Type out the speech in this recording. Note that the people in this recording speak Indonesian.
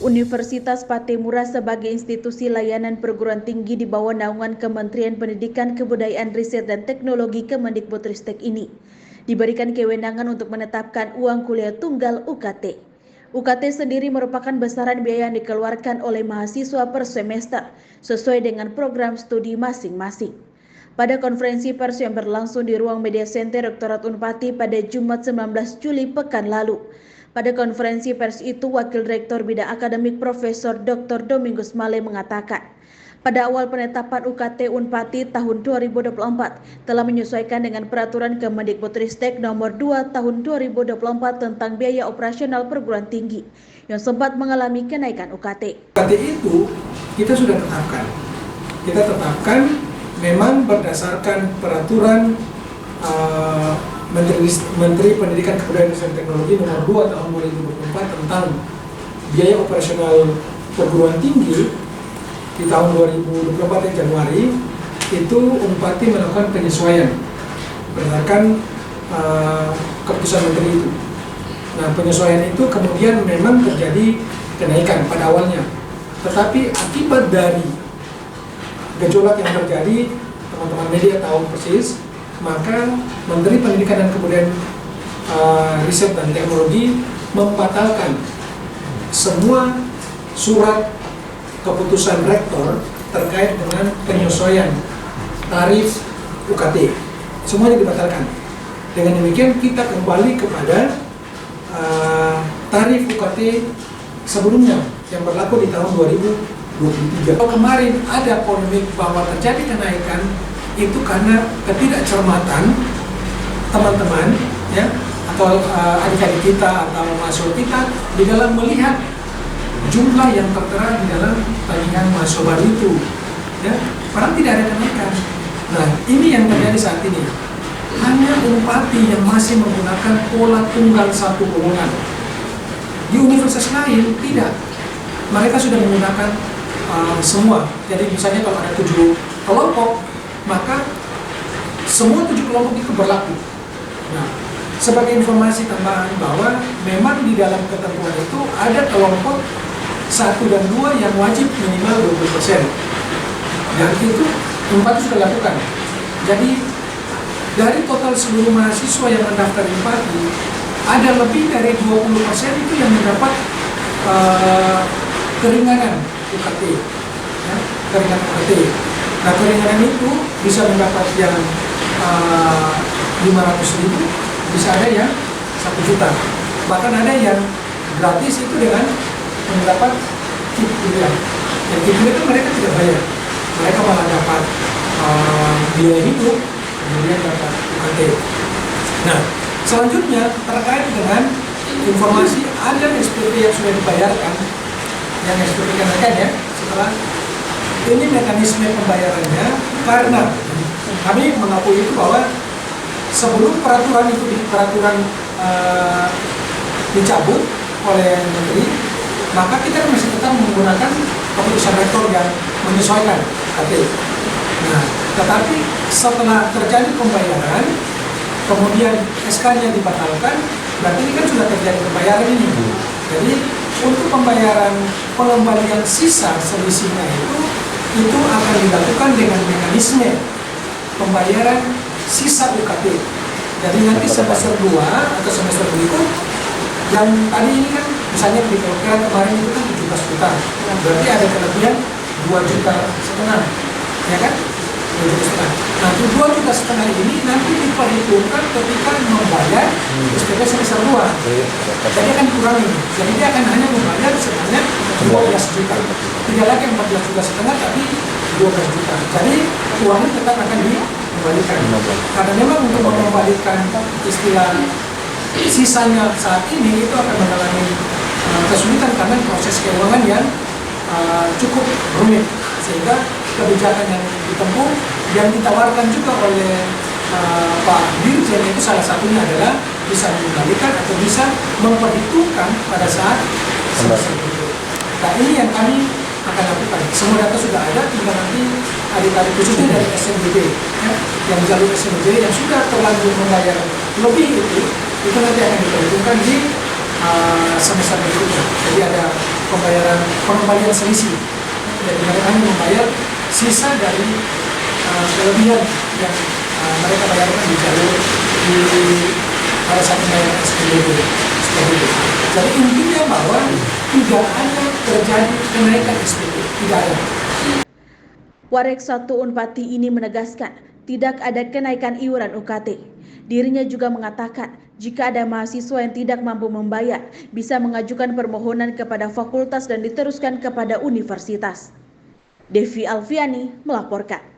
Universitas Patimura sebagai institusi layanan perguruan tinggi di bawah naungan Kementerian Pendidikan, Kebudayaan, Riset, dan Teknologi Kemendikbudristek ini diberikan kewenangan untuk menetapkan uang kuliah tunggal UKT. UKT sendiri merupakan besaran biaya yang dikeluarkan oleh mahasiswa per semester sesuai dengan program studi masing-masing. Pada konferensi pers yang berlangsung di ruang media center Rektorat Unpati pada Jumat 19 Juli pekan lalu. Pada konferensi pers itu, Wakil Rektor Bidang Akademik Profesor Dr. Domingus Male mengatakan, pada awal penetapan UKT Unpati tahun 2024 telah menyesuaikan dengan peraturan Kemendikbudristek nomor 2 tahun 2024 tentang biaya operasional perguruan tinggi yang sempat mengalami kenaikan UKT. UKT itu kita sudah tetapkan. Kita tetapkan memang berdasarkan peraturan Menteri Pendidikan, Kebudayaan, Riset, dan Teknologi nomor 2 tahun 2024 tentang biaya operasional perguruan tinggi di tahun 2024 Januari itu Unpati melakukan penyesuaian berdasarkan keputusan Menteri itu. Nah, penyesuaian itu kemudian memang terjadi kenaikan pada awalnya, tetapi akibat dari gejolak yang terjadi, teman-teman media tahu persis, maka Menteri Pendidikan dan Kebudayaan, Riset, dan Teknologi membatalkan semua surat keputusan rektor terkait dengan penyesuaian tarif UKT. Semuanya dibatalkan. Dengan demikian kita kembali kepada tarif UKT sebelumnya yang berlaku di tahun 2023. Kalau kemarin ada polemik bahwa terjadi kenaikan itu karena ketidakcermatan teman-teman, ya, atau adik-adik kita atau mahasiswa kita di dalam melihat jumlah yang tertera di dalam tagihan mahasiswa baru itu, ya, padahal tidak ada kenaikan. Nah, ini yang terjadi saat ini. Hanya Unpati yang masih menggunakan pola tunggal satu golongan. Di universitas lain tidak. Mereka sudah menggunakan semua. Jadi misalnya kalau ada 7 kelompok, maka semua 7 kelompok itu berlaku. Nah, sebagai informasi tambahan bahwa memang di dalam ketentuan itu ada kelompok 1 dan 2 yang wajib minimal 20%. Dan itu Unpati sudah lakukan. Jadi dari total seluruh mahasiswa yang mendaftar Unpati, ada lebih dari 20% itu yang mendapat keringanan UKT, ya, keringanan UKT. Nah, keringanan itu bisa mendapat yang 500.000, bisa ada yang 1 juta, bahkan ada yang gratis itu dengan mendapat kit kuliah. Yang kit kuliah itu mereka tidak bayar, mereka malah dapat biaya hidup, kemudian dapat UKT. Nah, selanjutnya terkait dengan informasi ada SPP yang sudah dibayarkan, yang SPP kenaikan, ya, setelah ini mekanisme pembayarannya, karena kami mengakui itu bahwa sebelum peraturan itu dicabut oleh Menteri, maka kita masih tetap menggunakan keputusan rektor yang menyesuaikan UKT. Nah, tetapi setelah terjadi pembayaran, kemudian SK-nya dibatalkan, berarti ini kan sudah terjadi pembayaran ini. Jadi untuk pembayaran pengembalian sisa selisihnya itu akan dilakukan dengan mekanisme pembayaran sisa UKT. Jadi nanti semester 2 atau semester berikut, yang tadi ini kan misalnya diperkirakan kemarin itu kan 17 juta, berarti ada kelebihan 2,5 juta, ya kan? 2,5 juta. Nah, 2,5 juta ini nanti diperhitungkan ketika membayar SPP semester 2. Jadi akan dikurangi. Jadi dia akan hanya membayar sebenarnya 12 juta. Tidak lagi 14,5 juta, tapi 12 juta. Jadi uangnya tetap akan dikembalikan. Karena memang untuk mengembalikan istilah sisanya saat ini itu akan mengalami kesulitan karena proses keuangan yang cukup rumit, sehingga kebijakan yang ditempuh yang ditawarkan juga oleh Pak Dirjen itu salah satunya adalah bisa mengembalikan atau bisa memperhitungkan pada saat semester berikut. Nah, ini yang kami akan lakukan. Semua data sudah ada, tinggal nanti adik-adik khususnya dari SMBB, ya, yang jalur SMBB yang sudah terlanjur membayar lebih itu nanti akan diperhitungkan di semester berikutnya. Jadi ada pengembalian selisih. Jadi mereka hanya membayar sisa dari kelebihan yang mereka bayarkan di jalur pada saat membayar SPBB. Jadi intinya bahwa tidak ada terjadi kenaikan SPP, tidak ada. Warek 1 Unpati ini menegaskan tidak ada kenaikan iuran UKT. Dirinya juga mengatakan jika ada mahasiswa yang tidak mampu membayar bisa mengajukan permohonan kepada fakultas dan diteruskan kepada universitas. Devi Alfiani melaporkan.